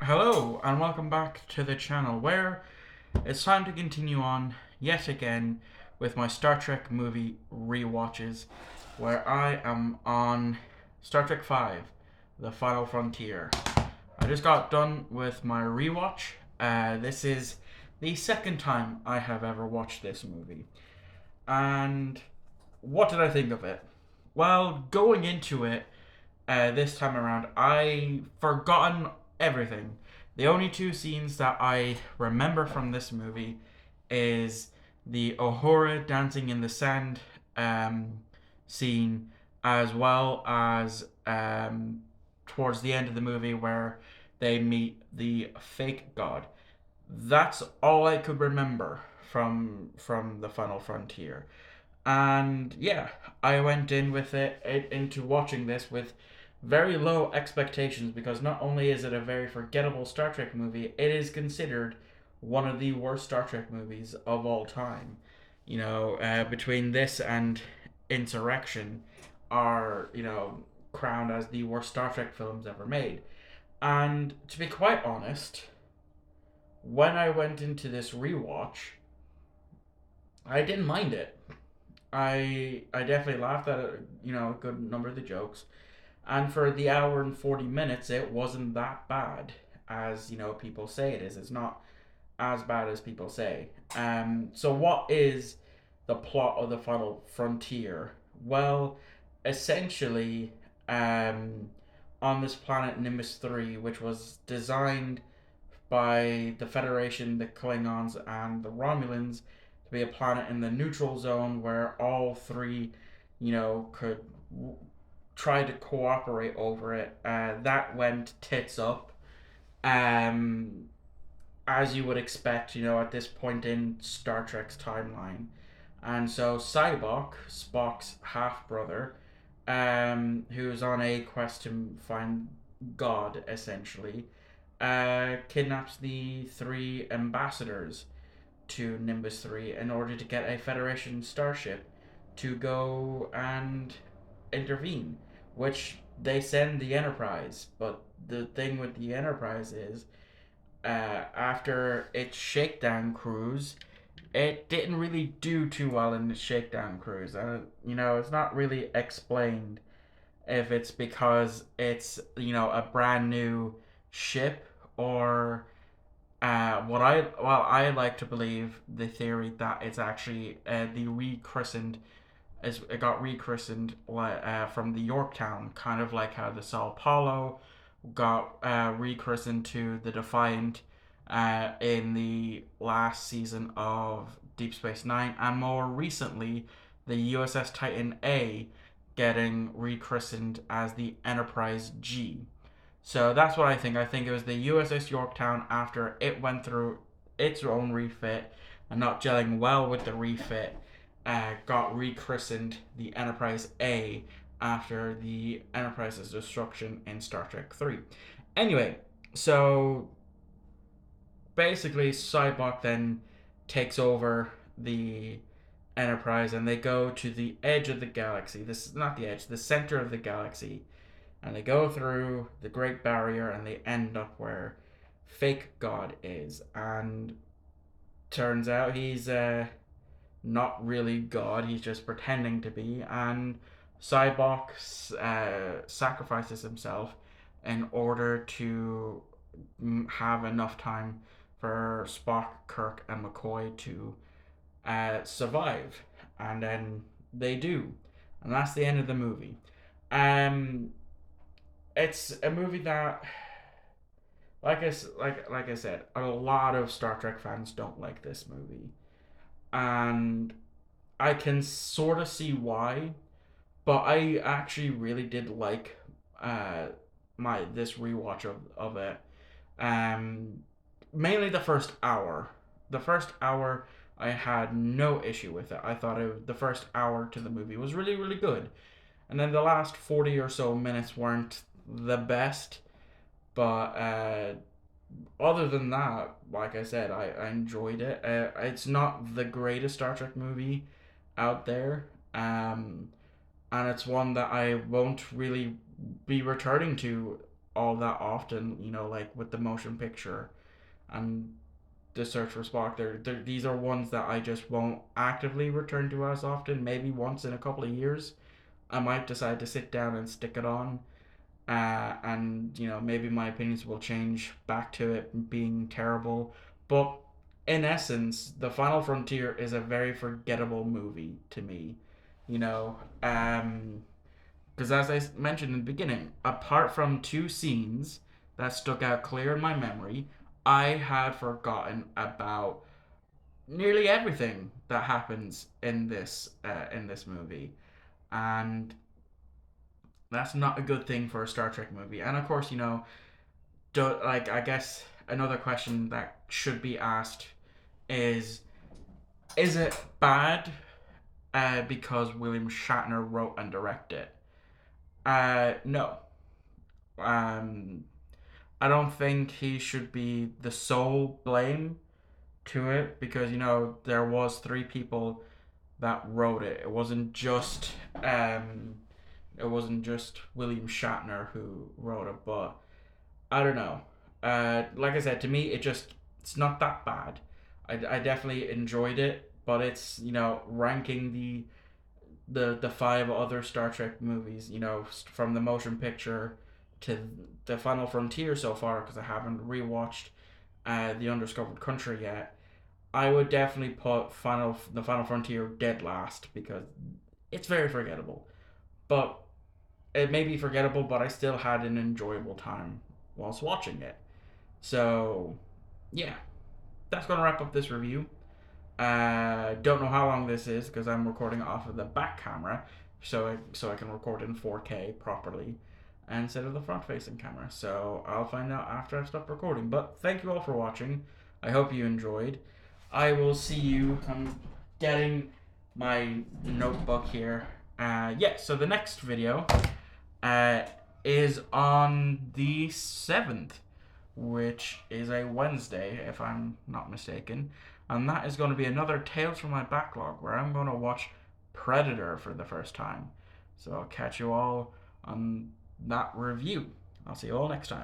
Hello and welcome back to the channel where it's time to continue on yet again with my Star Trek movie rewatches, where I am on Star Trek V, The Final Frontier. I just got done with my rewatch. This is the second time I have ever watched this movie. And what did I think of it? Well, going into it, this time around, I forgotten everything. The only two scenes that I remember from this movie is the Uhura dancing in the sand scene, as well as towards the end of the movie where they meet the fake god. That's all I could remember from the Final Frontier. And yeah, I went in with into watching this with very low expectations because not only is it a very forgettable Star Trek movie, it is considered one of the worst Star Trek movies of all time. Between this and Insurrection are, crowned as the worst Star Trek films ever made. And to be quite honest, when I went into this rewatch, I didn't mind it. I definitely laughed at a good number of the jokes, and for the hour and 40 minutes, it wasn't that bad as people say it is. It's not as bad as people say. So what is the plot of the Final Frontier? Well, essentially, on this planet Nimbus 3, which was designed by the Federation, the Klingons, and the Romulans to be a planet in the neutral zone where all three, could try to cooperate over it. That went tits up, um, as you would expect, at this point in Star Trek's timeline. And so Cybok, Spock's half brother, who's on a quest to find God, essentially, kidnaps the three ambassadors to Nimbus 3 in order to get a Federation starship to go and intervene, which they send the Enterprise. But the thing with the Enterprise is, after its shakedown cruise, it didn't really do too well in the shakedown cruise. And, it's not really explained if it's because it's, a brand new ship or I like to believe the theory that it's actually the rechristened as it got rechristened from the Yorktown, kind of like how the Sao Paulo got rechristened to the Defiant in the last season of Deep Space Nine, and more recently, the USS Titan A getting rechristened as the Enterprise G. So that's what I think. I think it was the USS Yorktown after it went through its own refit and not gelling well with the refit, got rechristened the Enterprise A after the Enterprise's destruction in Star Trek 3. Anyway, so basically, Cybok then takes over the Enterprise and they go to the edge of the galaxy. This is not the edge, the center of the galaxy. And they go through the Great Barrier and they end up where fake God is. And turns out he's not really God, he's just pretending to be. And Cybok sacrifices himself in order to have enough time for Spock, Kirk, and McCoy to survive. And then they do. And that's the end of the movie. Um, it's a movie that, like I said, a lot of Star Trek fans don't like this movie, and I can sort of see why. But I actually really did like uh my this rewatch of it. Um, Mainly the first hour. The first hour I had no issue with it. I thought the first hour to the movie was really really good, and then the last 40 or so minutes weren't the best. But other than that, like I said, I enjoyed it. It's not the greatest Star Trek movie out there, and it's one that I won't really be returning to all that often, like with the motion picture and the search for Spock. These are ones that I just won't actively return to as often. Maybe once in a couple of years, I might decide to sit down and stick it on. And maybe my opinions will change back to it being terrible. But in essence, The Final Frontier is a very forgettable movie to me. You know, because as I mentioned in the beginning, apart from two scenes that stuck out clear in my memory, I had forgotten about nearly everything that happens in this movie, and that's not a good thing for a Star Trek movie. And of course, like I guess another question that should be asked is is it bad because William Shatner wrote and directed it? No. Um, I don't think he should be the sole blame to it because there was three people that wrote it. Um, it wasn't just William Shatner who wrote it, but I don't know. Like I said, to me, it's not that bad. I definitely enjoyed it, but it's ranking the five other Star Trek movies, from the motion picture to the Final Frontier so far, because I haven't rewatched the Undiscovered Country yet. I would definitely put the Final Frontier dead last because it's very forgettable. But it may be forgettable, but I still had an enjoyable time whilst watching it. So, yeah, that's going to wrap up this review. Don't know how long this is because I'm recording off of the back camera, so I can record in 4K properly instead of the front facing camera. So I'll find out after I've stopped recording. But thank you all for watching. I hope you enjoyed. I will see you. I'm getting my notebook here. Yeah. So the next video uh, is on the 7th, which is a Wednesday, if I'm not mistaken. And that is going to be another Tales from my backlog where I'm going to watch Predator for the first time. So I'll catch you all on that review. I'll see you all next time.